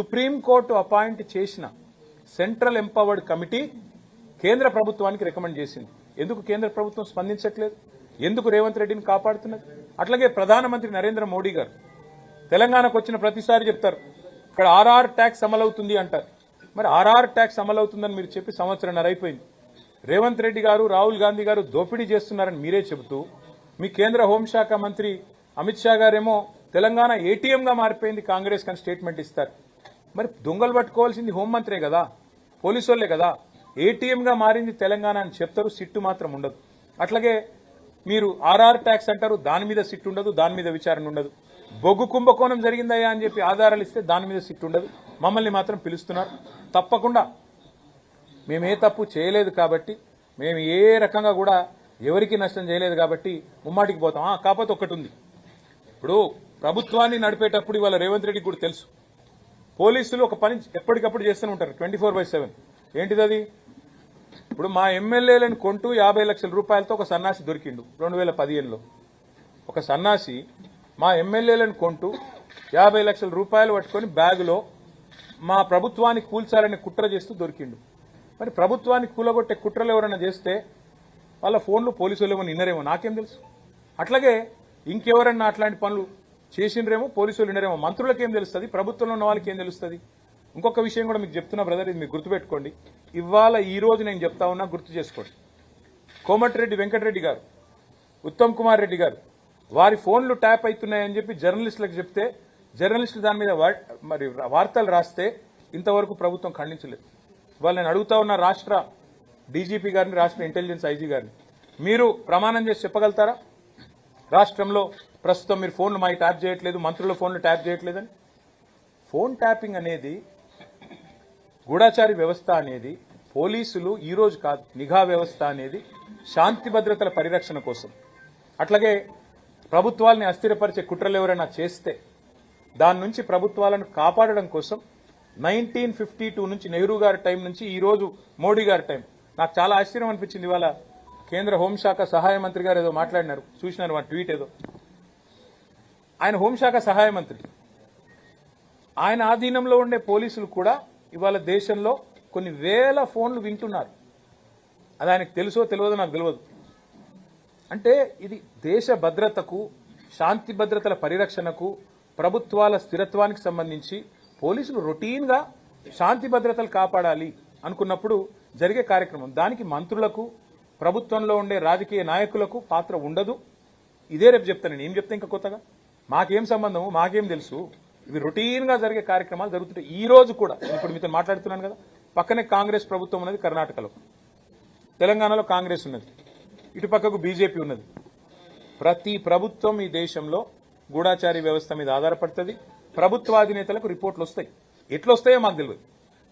Supreme court appoint చేసిన central empowered committee కేంద్ర ప్రభుత్వానికి రికమెండ్ చేసింది. ఎందుకు కేంద్ర ప్రభుత్వం స్పందించట్లేదు? ఎందుకు రేవంత్ రెడ్డిని కాపాడుతున్నది? అట్లాగే ప్రధానమంత్రి నరేంద్ర మోడీ గారు తెలంగాణకు వచ్చిన ప్రతిసారి చెప్తారు ఇక్కడ ఆర్ఆర్ ట్యాక్స్ అమలవుతుంది అంటారు. మరి ఆర్ఆర్ ట్యాక్స్ అమలవుతుందని మీరు చెప్పి సంవత్సరంన్నర అయిపోయింది. రేవంత్ రెడ్డి గారు, రాహుల్ గాంధీ గారు దోపిడీ చేస్తున్నారని మీరే చెబుతూ మీ కేంద్ర హోంశాఖ మంత్రి అమిత్ షా గారేమో తెలంగాణ ఏటీఎంగా మారిపోయింది కాంగ్రెస్ కని స్టేట్మెంట్ ఇస్తారు. మరి దొంగలు పట్టుకోవాల్సింది హోంమంత్రే కదా, పోలీసు వాళ్లే కదా. ఏటీఎంగా మారింది తెలంగాణ అని చెప్తారు, సిట్టు మాత్రం ఉండదు. అట్లాగే మీరు ఆర్ఆర్ ట్యాక్స్ అంటారు, దాని మీద సిట్టు ఉండదు, దాని మీద విచారణ ఉండదు. బొగ్గు కుంభకోణం జరిగిందయ్యా అని చెప్పి ఆధారాలు ఇస్తే దాని మీద సిట్టు ఉండదు. మమ్మల్ని మాత్రం పిలుస్తున్నారు. తప్పకుండా మేము ఏ తప్పు చేయలేదు కాబట్టి, మేము ఏ రకంగా కూడా ఎవరికి నష్టం చేయలేదు కాబట్టి ముమ్మాటికి పోతాం. కాకపోతే ఒకటి ఉంది, ఇప్పుడు ప్రభుత్వాన్ని నడిపేటప్పుడు ఇవాళ రేవంత్ రెడ్డికి కూడా తెలుసు పోలీసులు ఒక పని ఎప్పటికప్పుడు చేస్తూనే ఉంటారు 24/7. ఏంటిది అది? ఇప్పుడు మా ఎమ్మెల్యేలను కొంటూ 50 లక్షల రూపాయలతో ఒక సన్నాసి దొరికిండు 2015లో. ఒక సన్నాసి మా ఎమ్మెల్యేలను కొంటూ 50 లక్షల రూపాయలు పట్టుకొని బ్యాగులో మా ప్రభుత్వాన్ని కూల్చాలని కుట్ర చేస్తూ దొరికిండు. మరి ప్రభుత్వాన్ని కూలగొట్టే కుట్రలు ఎవరైనా చేస్తే వాళ్ళ ఫోన్లు పోలీసులు ఏమో నిన్నరేమో, నాకేం తెలుసు. అట్లాగే ఇంకెవరన్నా అట్లాంటి పనులు చేసిండ్రేమో, పోలీసులు నిన్నరేమో, మంత్రులకు ఏం తెలుస్తుంది, ప్రభుత్వంలో ఉన్న వాళ్ళకి ఏం తెలుస్తుంది. ఇంకొక విషయం కూడా మీకు చెప్తున్నా బ్రదర్, ఇది మీకు గుర్తుపెట్టుకోండి. ఇవాళ ఈ రోజు నేను చెప్తా ఉన్నా, గుర్తు చేసుకోండి. కోమటిరెడ్డి వెంకటరెడ్డి గారు, ఉత్తమ్ కుమార్ రెడ్డి గారు వారి ఫోన్లు ట్యాప్ అవుతున్నాయని చెప్పి జర్నలిస్టులకు చెప్తే జర్నలిస్టులు దాని మీద మరి వార్తలు రాస్తే ఇంతవరకు ప్రభుత్వం ఖండించలేదు. ఇవాళ నేను అడుగుతా ఉన్న రాష్ట్ర డీజీపీ గారిని, రాష్ట్ర ఇంటెలిజెన్స్ ఐజీ గారిని, మీరు ప్రమాణం చేసి చెప్పగలుగుతారా రాష్ట్రంలో ప్రస్తుతం మీరు ఫోన్లు మాకు ట్యాప్ చేయట్లేదు, మంత్రుల ఫోన్లు ట్యాప్ చేయట్లేదని? ఫోన్ ట్యాపింగ్ అనేది, గూఢాచారి వ్యవస్థ అనేది పోలీసులు ఈ రోజు కాదు, నిఘా వ్యవస్థ అనేది శాంతి భద్రతల పరిరక్షణ కోసం. అట్లాగే ప్రభుత్వాల్ని అస్థిరపరిచే కుట్రలు ఎవరైనా చేస్తే దాని నుంచి ప్రభుత్వాలను కాపాడడం కోసం 1952 నుంచి నెహ్రూ గారి టైం నుంచి ఈ రోజు మోడీ గారి టైం. నాకు చాలా ఆశ్చర్యం అనిపించింది. ఇవాళ కేంద్ర హోంశాఖ సహాయ మంత్రి గారు ఏదో మాట్లాడినారు, చూసినారు మా ట్వీట్ ఏదో. ఆయన హోంశాఖ సహాయ మంత్రి, ఆయన ఆధీనంలో ఉండే పోలీసులు కూడా ఇవాళ దేశంలో కొన్ని వేల ఫోన్లు వింటున్నారు. అది ఆయనకు తెలుసో తెలియదో నాకు తెలియదు. అంటే ఇది దేశ భద్రతకు, శాంతి భద్రతల పరిరక్షణకు, ప్రభుత్వాల స్థిరత్వానికి సంబంధించి పోలీసులు రొటీన్గా శాంతి భద్రతలు కాపాడాలి అనుకున్నప్పుడు జరిగే కార్యక్రమం. దానికి మంత్రులకు, ప్రభుత్వంలో ఉండే రాజకీయ నాయకులకు పాత్ర ఉండదు. ఇదే రేపు చెప్తాను నేను. ఏం చెప్తా ఇంకా కొత్తగా? మాకేం సంబంధము, మాకేం తెలుసు? ఇవి రొటీన్గా జరిగే కార్యక్రమాలు జరుగుతుంటాయి. ఈ రోజు కూడా ఇప్పుడు మీతో మాట్లాడుతున్నాను కదా, పక్కనే కాంగ్రెస్ ప్రభుత్వం ఉన్నది కర్ణాటకలో, తెలంగాణలో కాంగ్రెస్ ఉన్నది, ఇటు పక్కకు బీజేపీ ఉన్నది. ప్రతి ప్రభుత్వం ఈ దేశంలో గూఢాచారి వ్యవస్థ మీద ఆధారపడుతుంది. ప్రభుత్వాధినేతలకు రిపోర్ట్లు వస్తాయి. ఎట్లా వస్తాయో మాకు తెలియదు.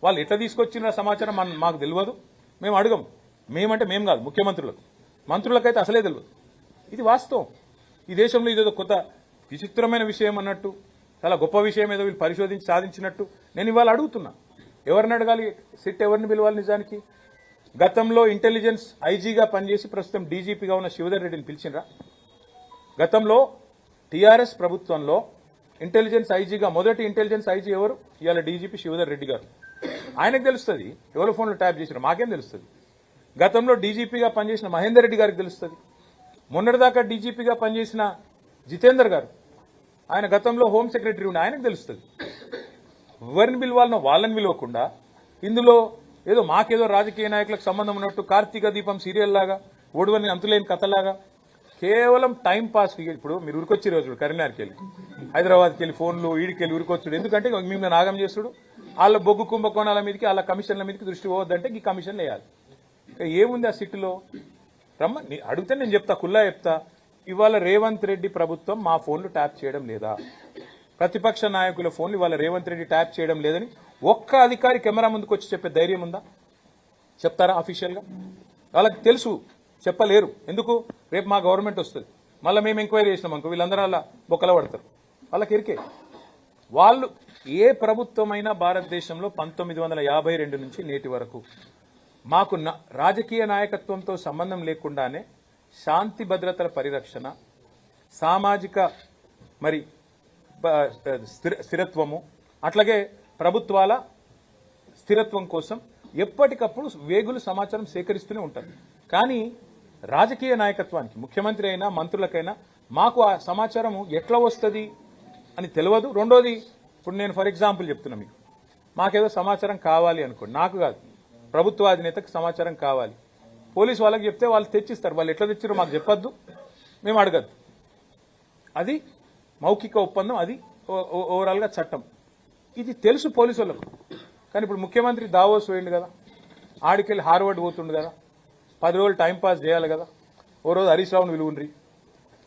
వాళ్ళు ఎట్లా తీసుకొచ్చిన సమాచారం మాకు తెలియదు. మేము అడగం. మేమంటే మేము కాదు, ముఖ్యమంత్రులకు, మంత్రులకైతే అసలే తెలియదు. ఇది వాస్తవం. ఈ దేశంలో ఇదేదో కొత్త విచిత్రమైన విషయం అన్నట్టు, చాలా గొప్ప విషయం ఏదో వీళ్ళు పరిశోధించి సాధించినట్టు నేను ఇవాళ అడుగుతున్నా. ఎవరిని అడగాలి? సిట్ ఎవరిని పిలవాలి? నిజానికి గతంలో ఇంటెలిజెన్స్ ఐజీగా పనిచేసి ప్రస్తుతం డీజీపీగా ఉన్న శివధర్ రెడ్డిని పిలిచినరా? గతంలో టీఆర్ఎస్ ప్రభుత్వంలో ఇంటెలిజెన్స్ ఐజీగా మొదటి ఇంటెలిజెన్స్ ఐజీ ఎవరు? ఇవాళ డీజీపీ శివధర్ రెడ్డి గారు. ఆయనకు తెలుస్తుంది ఎవరు ఫోన్లు ట్యాప్ చేసినా, మాకేం తెలుస్తుంది? గతంలో డీజీపీగా పనిచేసిన మహేందర్ రెడ్డి గారికి తెలుస్తుంది. మొన్నటిదాకా డీజీపీగా పనిచేసిన జితేందర్ గారు, ఆయన గతంలో హోమ్ సెక్రటరీ ఉండి, ఆయనకు తెలుస్తుంది. ఎవరిని పిలవాలనో వాళ్ళని పిలవకుండా ఇందులో ఏదో మాకేదో రాజకీయ నాయకులకు సంబంధం ఉన్నట్టు కార్తీక దీపం సీరియల్ లాగా, ఓడువని అంతులేని కథలాగా కేవలం టైం పాస్. ఇప్పుడు మీరు ఉరికొచ్చి రోజు కరీంనగర్కి వెళ్ళి, హైదరాబాద్కి వెళ్ళి ఫోన్లు ఈడికెళ్ళి ఉరికొచ్చుడు. ఎందుకంటే మేము నాగం చేసుడు, వాళ్ళ బొగ్గు కుంభకోణాల మీదకి, వాళ్ళ కమిషన్ల మీదకి దృష్టి పోవద్దంటే ఈ కమిషన్లు వేయాలి. ఏముంది ఆ సిట్టులో? రమ్మని అడిగితే నేను చెప్తా, కుల్లా చెప్తా. ఇవాళ రేవంత్ రెడ్డి ప్రభుత్వం మా ఫోన్లు ట్యాప్ చేయడం లేదా? ప్రతిపక్ష నాయకుల ఫోన్లు ఇవాళ రేవంత్ రెడ్డి ట్యాప్ చేయడం లేదని ఒక్క అధికారి కెమెరా ముందుకు వచ్చి చెప్పే ధైర్యం ఉందా? చెప్తారా అఫీషియల్గా? వాళ్ళకి తెలుసు, చెప్పలేరు. ఎందుకు? రేపు మా గవర్నమెంట్ వస్తుంది, మళ్ళీ మేము ఎంక్వైరీ చేసినాం అనుకో, వీళ్ళందరూ అలా బొక్కల పడతారు. వాళ్ళకి ఎరికే. వాళ్ళు ఏ ప్రభుత్వమైనా భారతదేశంలో 1952 నుంచి నేటి వరకు మాకు రాజకీయ నాయకత్వంతో సంబంధం లేకుండానే శాంతి భద్రతల పరిరక్షణ, సామాజిక మరి స్థిరత్వము, అట్లాగే ప్రభుత్వాల స్థిరత్వం కోసం ఎప్పటికప్పుడు వేగులు సమాచారం సేకరిస్తూనే ఉంటారు. కానీ రాజకీయ నాయకత్వానికి ముఖ్యమంత్రి అయినా మంత్రులకైనా మాకు ఆ సమాచారం ఎట్లా వస్తుంది అని తెలియదు. రెండోది, ఇప్పుడు నేను ఫర్ ఎగ్జాంపుల్ చెప్తున్నా మీకు, మాకేదో సమాచారం కావాలి అనుకోండి, నాకు కాదు ప్రభుత్వ అధినేతకు సమాచారం కావాలి, పోలీసు వాళ్ళకి చెప్తే వాళ్ళు తెచ్చిస్తారు. వాళ్ళు ఎట్లా తెచ్చారో మాకు చెప్పొద్దు, మేము అడగద్దు. అది మౌఖిక ఒప్పందం, అది ఓవరాల్గా చట్టం. ఇది తెలుసు పోలీసు వాళ్ళకు. కానీ ఇప్పుడు ముఖ్యమంత్రి దావోస్ పోయిండు కదా, ఆడికెళ్ళి హార్వర్డ్ పోతుండు కదా, 10 రోజులు టైంపాస్ చేయాలి కదా. ఓ రోజు హరీష్ రావుని విలువుండ్రి,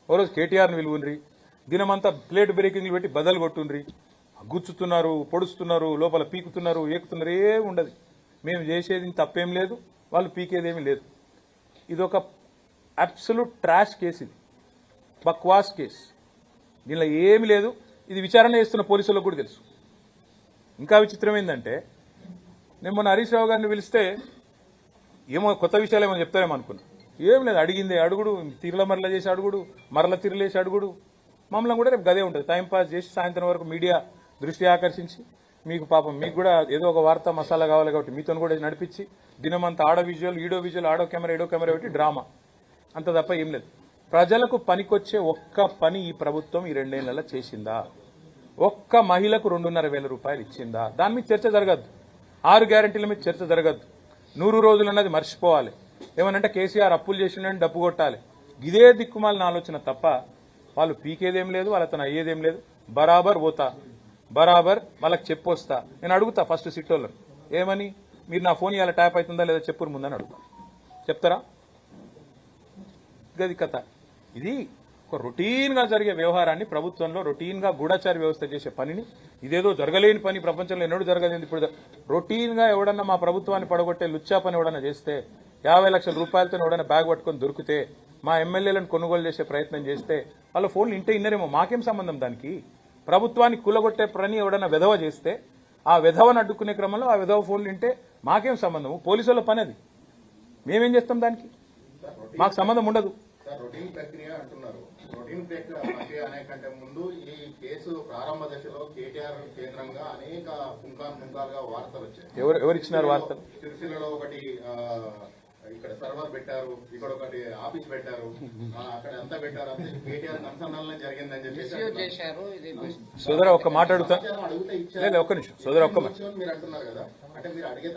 ఓ రోజు కేటీఆర్ని విలువుండ్రి, దినమంతా ప్లేట్ బ్రేకింగ్లు పెట్టి బదలు కొట్టుండ్రి, గుచ్చుతున్నారు, పొడుస్తున్నారు, లోపల పీకుతున్నారు, ఏకుతున్నారు, ఏమి ఉండదు. మేము చేసేది తప్పేం లేదు, వాళ్ళు పీకేదేమీ లేదు. ఇది ఒక అబ్సల్యూట్ ట్రాష్ కేసు, ఇది బక్వాస్ కేసు. దీనిలో ఏమీ లేదు. ఇది విచారణ చేస్తున్న పోలీసులకు కూడా తెలుసు. ఇంకా విచిత్రం ఏంటంటే, నేను మొన్న హరీష్ రావు గారిని పిలిస్తే ఏమో కొత్త విషయాలు ఏమో చెప్తారేమో అనుకున్నా. ఏం లేదు, అడిగిందే అడుగుడు, తిరల మరల చేసి అడుగుడు, మరల తిరలేసి అడుగుడు. మమ్మల్ని కూడా రేపు గదే ఉంటుంది. టైంపాస్ చేసి సాయంత్రం వరకు మీడియా దృష్టి ఆకర్షించి, మీకు పాపం మీకు కూడా ఏదో ఒక వార్త మసాలా కావాలి కాబట్టి మీతో కూడా నడిపించి, దినమంతా ఆడో విజువల్ ఈడో విజువల్, ఆడో కెమెరా ఈడో కెమెరా పెట్టి డ్రామా, అంత తప్ప ఏం లేదు. ప్రజలకు పనికొచ్చే ఒక్క పని ఈ ప్రభుత్వం ఈ 2 ఏళ్లలో చేసిందా? ఒక్క మహిళకు 2,500 రూపాయలు ఇచ్చిందా? దాని మీద చర్చ జరగద్దు. 6 గ్యారెంటీల మీద చర్చ జరగద్దు. 100 రోజులు అన్నది మర్చిపోవాలి. ఏమనంటే కేసీఆర్ అప్పులు చేసిండని డప్పు కొట్టాలి. ఇదే దిక్కుమాలిన ఆలోచన తప్ప వాళ్ళు పీకేదేం లేదు, వాళ్ళతో అయ్యేదేం లేదు. బరాబర్ పోతా, బరాబర్ వాళ్ళకి చెప్పొస్తా. నేను అడుగుతా ఫస్ట్ సిట్టోళ్ళని, ఏమని, మీరు నా ఫోన్ ఇలా ట్యాప్ అవుతుందా లేదా చెప్పురు ముందని అడుగుతా. చెప్తారా? గది కథ. ఇది ఒక రొటీన్ గా జరిగే వ్యవహారాన్ని, ప్రభుత్వంలో రొటీన్ గా గూఢచారి వ్యవస్థ చేసే పనిని, ఇదేదో జరగలేని పని, ప్రపంచంలో ఎన్నడూ జరగలేదు. ఇప్పుడు రొటీన్ గా ఎవడన్నా మా ప్రభుత్వాన్ని పడగొట్టే లుచ్చా పని ఎవడన్నా చేస్తే, 50 లక్షల రూపాయలతో ఎవడన్నా బ్యాగ్ పట్టుకొని దొరికితే, మా ఎమ్మెల్యేలను కొనుగోలు చేసే ప్రయత్నం చేస్తే వాళ్ళ ఫోన్లు ఇంటే ఇన్నరేమో, మాకేం సంబంధం దానికి? ప్రభుత్వాన్ని కూలగొట్టే పని ఎవడన్నా వెధవ చేస్తే, ఆ వెధవను అడ్డుకునే క్రమంలో ఆ వెధవ ఫోన్లు ఇంటే మాకేం సంబంధం? పోలీసుల పని అది. మేమేం చేస్తాం దానికి? మాకు సంబంధం ఉండదు. రొటీన్ ప్రక్రియ అంటున్నారు. రొటీన్ ప్రక్రియ అనే కంటే ముందు ఈ కేసు ప్రారంభ దశలో కేటీఆర్ కేంద్రంగా అనేక పుంకాలుగా వార్తలు వచ్చాయి. ఎవరిచ్చినారు వార్తలు? సిరిసిల్లలో ఒకటి, ఇక్కడ సర్వర్ పెట్టారు, ఇక్కడ ఒకటి ఆఫీస్ పెట్టారు, అక్కడ అంతా పెట్టారు, అంతే కేటీఆర్ సంసంధానం జరిగిందని చెప్పేసి సోదర ఒక్క మాట అడుగుతా. ఒక్క నిమిషం సోదర, ఒక్క మీరు అంటున్నారు కదా, అంటే మీరు అడిగేది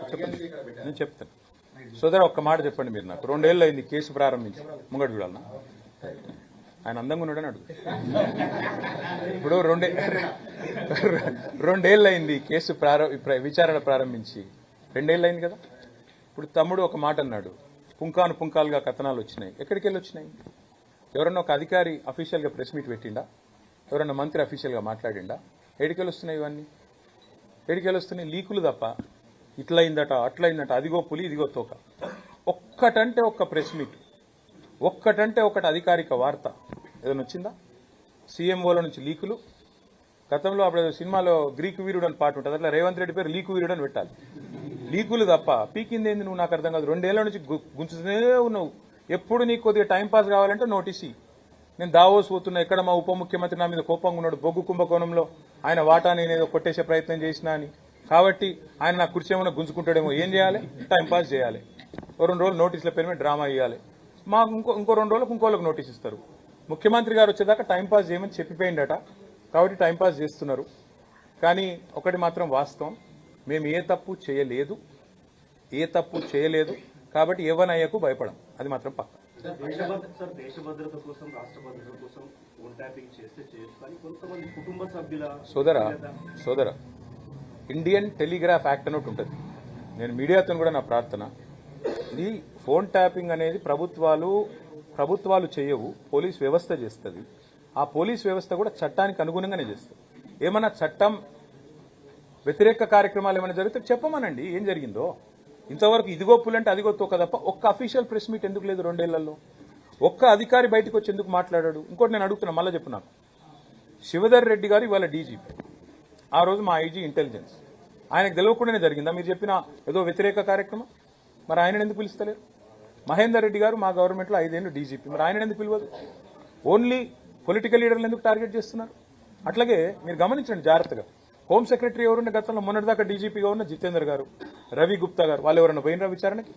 ఇక్కడ పెట్టారు. నేను చెప్తాను సోదర, ఒక్క మాట చెప్పండి. మీరు నాకు 2 ఏళ్ళు అయింది కేసు ప్రారంభించి, ముంగడు చూడాలన్నా ఆయన అందంగా ఉన్నాడని అడుగు. ఇప్పుడు 2 ఏళ్ళు అయింది కేసు విచారణ ప్రారంభించి, 2 ఏళ్ళు అయింది కదా. ఇప్పుడు తమ్ముడు ఒక మాట అన్నాడు, పుంకాలుగా కథనాలు వచ్చినాయి. ఎక్కడికి వెళ్ళి వచ్చినాయి? ఎవరన్నా ఒక అధికారి అఫీషియల్గా ప్రెస్ మీట్ పెట్టిండా? ఎవరన్నా మంత్రి అఫీషియల్గా మాట్లాడిండా? ఎడికెళ్ళి వస్తున్నాయి ఇవన్నీ? ఎడికెళ్ళి వస్తున్నాయి? లీకులు తప్ప. ఇట్లయిందట, అట్లయిందట, అదిగో పులి ఇదిగో తోక. ఒక్కటంటే ఒక్క ప్రెస్ మీట్, ఒక్కటంటే ఒకటి అధికారిక వార్త ఏదైనా వచ్చిందా? సీఎంఓల నుంచి లీకులు. గతంలో అప్పుడు సినిమాలో గ్రీకు వీరుడు అని పాట ఉంటుంది, అట్లా రేవంత్ రెడ్డి పేరు లీకు వీరుడు అని పెట్టాలి. లీకులు తప్ప. పీకింది ఏంది నువ్వు? నాకు అర్థం కాదు. 2 ఏళ్ల నుంచి గుంచుతూనే ఉన్నావు. ఎప్పుడు నీకు కొద్దిగా టైంపాస్ కావాలంటే నోటీస్. నేను దావోస్ పోతున్నా, ఎక్కడ మా ఉప ముఖ్యమంత్రి నా మీద కోపంగా ఉన్నాడు, బొగ్గు కుంభకోణంలో ఆయన వాటా నేనేదో కొట్టేసే ప్రయత్నం చేసినా అని, కాబట్టి ఆయన నా కుర్చీ ఏమైనా గుంజుకుంటాడేమో. ఏం చేయాలి? టైంపాస్ చేయాలి. 2 రోజులు నోటీసుల పేరు మీద డ్రామా ఇవ్వాలి. మాకు ఇంకో 2 రోజులకు ఇంకోళ్ళకి నోటీస్ ఇస్తారు. ముఖ్యమంత్రి గారు వచ్చేదాకా టైంపాస్ చేయమని చెప్పిపోయిందట, కాబట్టి టైంపాస్ చేస్తున్నారు. కానీ ఒకటి మాత్రం వాస్తవం, మేము ఏ తప్పు చేయలేదు, కాబట్టి ఏవనయ్యకు భయపడం, అది మాత్రం పక్క. దేశ భద్రత కోసం, రాష్ట్ర భద్రత కోసం ఫోన్ ట్యాపింగ్ చేస్తే చేయొచ్చు, కానీ కొంతమంది కుటుంబ సభ్యుల సోదర ఇండియన్ టెలిగ్రాఫ్ యాక్ట్ అని ఒకటి ఉంటుంది. నేను మీడియాతో కూడా నా ప్రార్థన, ఇది ఫోన్ ట్యాపింగ్ అనేది ప్రభుత్వాలు చేయవు, పోలీస్ వ్యవస్థ చేస్తుంది. ఆ పోలీస్ వ్యవస్థ కూడా చట్టానికి అనుగుణంగానే చేస్తుంది. ఏమన్నా చట్టం వ్యతిరేక కార్యక్రమాలు ఏమైనా జరిగితే చెప్పమనండి ఏం జరిగిందో. ఇంతవరకు ఇదిగో పులంటే అదిగో తోక తప్ప ఒక్క అఫీషియల్ ప్రెస్ మీట్ ఎందుకు లేదు 2 ఏళ్లలో? ఒక్క అధికారి బయటకు వచ్చి ఎందుకు మాట్లాడాడు? ఇంకోటి నేను అడుగుతున్నా, మళ్ళీ చెప్పున్నాను. శివధర్ రెడ్డి గారు ఇవాళ డీజీపీ, ఆ రోజు మా ఐజీ ఇంటెలిజెన్స్. ఆయనకు తెలియకుండానే జరిగిందా మీరు చెప్పిన ఏదో వ్యతిరేక కార్యక్రమం? మరి ఆయన ఎందుకు పిలుస్తలేరు? మహేందర్ రెడ్డి గారు మా గవర్నమెంట్లో 5 ఏళ్ళు డీజీపీ, మరి ఆయన ఎందుకు పిలవదు? ఓన్లీ పొలిటికల్ లీడర్లు ఎందుకు టార్గెట్ చేస్తున్నారు? అట్లాగే మీరు గమనించండి జాగ్రత్తగా, హోమ్ సెక్రటరీ ఎవరున్న గతంలో మొన్నటిదాకా డీజీపీగా ఉన్న జితేందర్ గారు, రవి గుప్తా గారు, వాళ్ళు ఎవరైనా పోయినరా విచారణకి?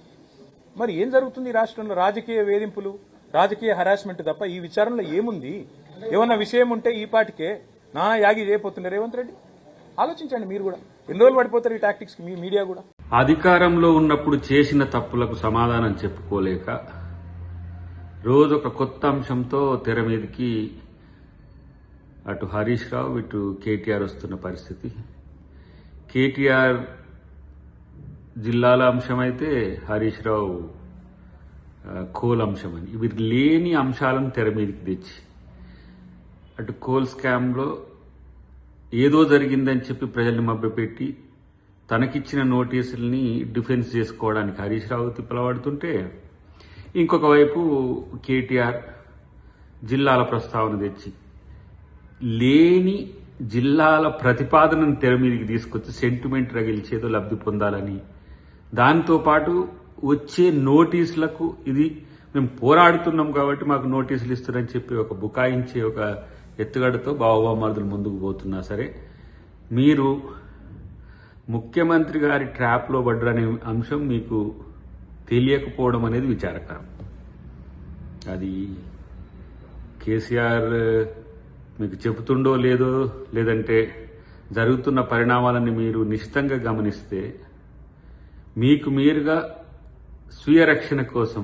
మరి ఏం జరుగుతుంది ఈ రాష్ట్రంలో? రాజకీయ వేధింపులు, రాజకీయ హరాస్మెంట్ తప్ప ఈ విచారణలో ఏముంది? ఏమన్నా విషయం ఉంటే ఈ పాటికే నానా యాగి చేయబోతున్నారు రేవంత్ రెడ్డి. ఆలోచించండి మీరు కూడా. ఎన్ని రోజులు పడిపోతారు ఈ టాక్టిక్స్ మీ మీడియా కూడా? అధికారంలో ఉన్నప్పుడు చేసిన తప్పులకు సమాధానం చెప్పుకోలేక రోజొక కొత్త అంశంతో తెర మీదకి అటు హరీష్ రావు ఇటు కేటీఆర్ వస్తున్న పరిస్థితి. కేటీఆర్ జిల్లాల అంశమైతే హరీష్ రావు కోల్ అంశమని, ఇవి లేని అంశాలను తెర మీదకి తెచ్చి అటు కోల్ స్కామ్లో ఏదో జరిగిందని చెప్పి ప్రజల్ని మభ్యపెట్టి తనకిచ్చిన నోటీసుల్ని డిఫెన్స్ చేసుకోవడానికి హరీష్ రావు తిప్పలవాడుతుంటే, ఇంకొక వైపు కేటీఆర్ జిల్లాల ప్రస్తావన తెచ్చి లేని జిల్లాల ప్రతిపాదనను తెర మీదకి తీసుకొచ్చి సెంటిమెంట్ రగిల్చేదో లబ్ధి పొందాలని, దాంతోపాటు వచ్చే నోటీసులకు ఇది మేము పోరాడుతున్నాం కాబట్టి మాకు నోటీసులు ఇస్తున్నారని చెప్పి ఒక బుకాయించే ఒక ఎత్తుగడతో బావబామర్దులు ముందుకు పోతున్నా సరే, మీరు ముఖ్యమంత్రి గారి ట్రాప్లో పడ్డరనే అంశం మీకు తెలియకపోవడం అనేది విచారకరం. అది కేసీఆర్ మీకు చెబుతుండో లేదో, లేదంటే జరుగుతున్న పరిణామాలను మీరు నిశితంగా గమనిస్తే మీకు మీరుగా స్వీయ రక్షణ కోసం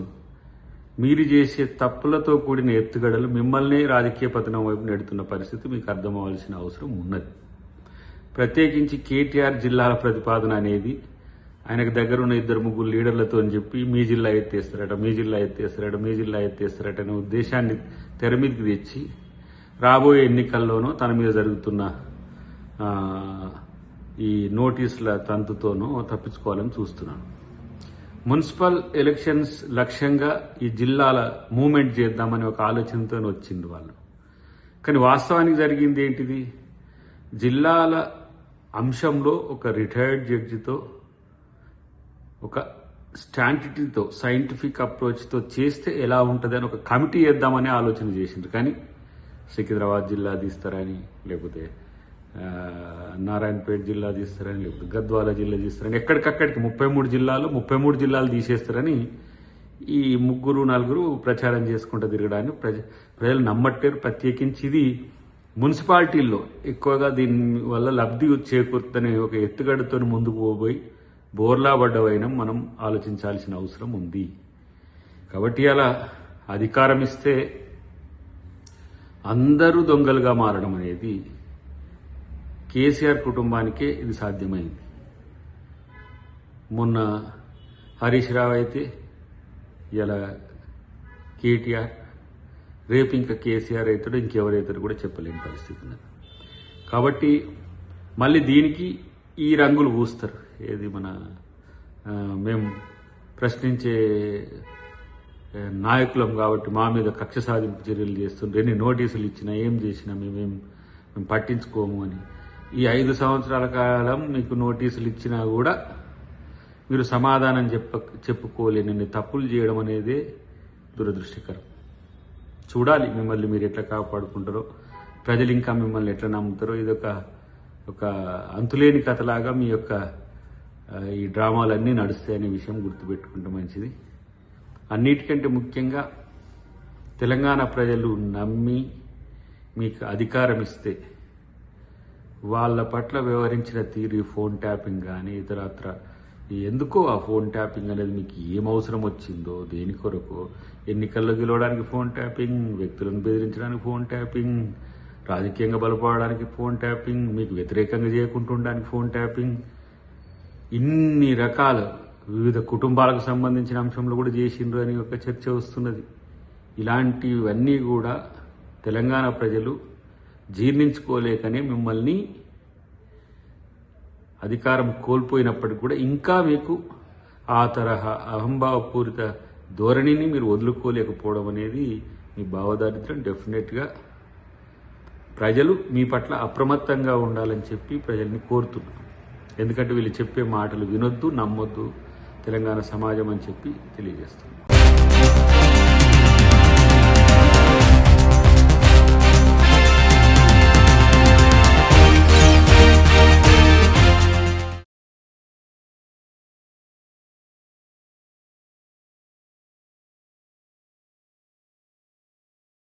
మీరు చేసే తప్పులతో కూడిన ఎత్తుగడలు మిమ్మల్నే రాజకీయ పతనం వైపు నెడుతున్న పరిస్థితి మీకు అర్థమవలసిన అవసరం ఉన్నది. ప్రత్యేకించి కేటీఆర్ జిల్లాల ప్రతిపాదన అనేది ఆయనకు దగ్గరున్న 2-3 లీడర్లతో అని చెప్పి మీ జిల్లా ఎత్తేస్తారట, మీ జిల్లా ఎత్తేస్తారట, మీ జిల్లా ఎత్తేస్తారట అనే ఉద్దేశాన్ని తెర మీదకి తెచ్చి రాబోయే ఎన్నికల్లోనూ తన మీద జరుగుతున్న ఈ నోటీసుల తంతుతోనూ తప్పించుకోవాలని చూస్తున్నాను. మున్సిపల్ ఎలక్షన్స్ లక్ష్యంగా ఈ జిల్లాల మూవ్మెంట్ చేద్దామని ఒక ఆలోచనతో వచ్చింది వాళ్ళు. కానీ వాస్తవానికి జరిగింది ఏంటిది? జిల్లాల అంశంలో ఒక రిటైర్డ్ జడ్జితో, ఒక స్టాంటిటీతో, సైంటిఫిక్ అప్రోచ్తో చేస్తే ఎలా ఉంటుంది అని ఒక కమిటీ వేద్దామని ఆలోచన చేసింది. కానీ సికింద్రాబాద్ జిల్లా తీస్తారని, లేకపోతే నారాయణపేట జిల్లా తీస్తారని, లేకపోతే గద్వాల జిల్లా తీస్తారని, ఎక్కడికక్కడికి 33 జిల్లాలు తీసేస్తారని ఈ 3-4 ప్రచారం చేసుకుంటూ తిరగడాన్ని ప్రజలు నమ్మట్లేరు. ప్రత్యేకించి ఇది మున్సిపాలిటీల్లో ఎక్కువగా దీని వల్ల లబ్ధి చేకూరుతుందనే ఒక ఎత్తుగడతో ముందుకు పోబోయి బోర్లా పడ్డవైనా మనం ఆలోచించాల్సిన అవసరం ఉంది. కాబట్టి అలా అధికారం ఇస్తే అందరూ దొంగలుగా మారడం అనేది కేసీఆర్ కుటుంబానికే ఇది సాధ్యమైంది. మొన్న హరీష్ రావు అయితే ఇలా కేటీఆర్, రేపు ఇంకా కేసీఆర్ అవుతాడో ఇంకెవరైతాడో కూడా చెప్పలేని పరిస్థితి ఉన్నది. కాబట్టి మళ్ళీ దీనికి ఈ రంగులు పూస్తారు. ఏది మన మేము ప్రశ్నించే నాయకులం కాబట్టి మా మీద కక్ష సాధింపు చర్యలు చేస్తుండ్రు, ఎన్ని నోటీసులు ఇచ్చినా ఏం చేసినా మేము పట్టించుకోము అని. ఈ 5 సంవత్సరాల కాలం మీకు నోటీసులు ఇచ్చినా కూడా మీరు సమాధానం చెప్పుకోలేని తప్పులు చేయడం అనేది దురదృష్టకరం. చూడాలి మిమ్మల్ని మీరు ఎట్లా కాపాడుకుంటారో, ప్రజలు ఇంకా మిమ్మల్ని ఎట్లా నమ్ముతారో. ఇది ఒక అంతులేని కథలాగా మీ యొక్క ఈ డ్రామాలన్నీ నడుస్తాయనే విషయం గుర్తుపెట్టుకుంటే మంచిది. అన్నిటికంటే ముఖ్యంగా తెలంగాణ ప్రజలు నమ్మి మీకు అధికారం ఇస్తే వాళ్ళ పట్ల వ్యవహరించిన తీరు, ఫోన్ ట్యాపింగ్ కానీ ఇతరత్ర ఎందుకో ఆ ఫోన్ ట్యాపింగ్ అనేది మీకు ఏం అవసరం వచ్చిందో, దేని కొరకు, ఎన్నికల్లో గెలవడానికి ఫోన్ ట్యాపింగ్, వ్యక్తులను బెదిరించడానికి ఫోన్ ట్యాపింగ్, రాజకీయంగా బలపడడానికి ఫోన్ ట్యాపింగ్, మీకు వ్యతిరేకంగా చేయకుంటుండడానికి ఫోన్ ట్యాపింగ్, ఇన్ని రకాల వివిధ కుటుంబాలకు సంబంధించిన అంశంలో కూడా చేసిండ్రు అని ఒక చర్చ వస్తున్నది. ఇలాంటివన్నీ కూడా తెలంగాణ ప్రజలు జీర్ణించుకోలేకనే మిమ్మల్ని అధికారం కోల్పోయినప్పటికీ కూడా ఇంకా మీకు ఆ తరహా అహంభావపూరిత ధోరణిని మీరు వదులుకోలేకపోవడం అనేది మీ భావదారిద్ర్యం. డెఫినెట్గా ప్రజలు మీ పట్ల అప్రమత్తంగా ఉండాలని చెప్పి ప్రజల్ని కోరుతున్నారు. ఎందుకంటే వీళ్ళు చెప్పే మాటలు వినొద్దు, నమ్మొద్దు తెలంగాణ సమాజం అని చెప్పి తెలియజేస్తున్నారు.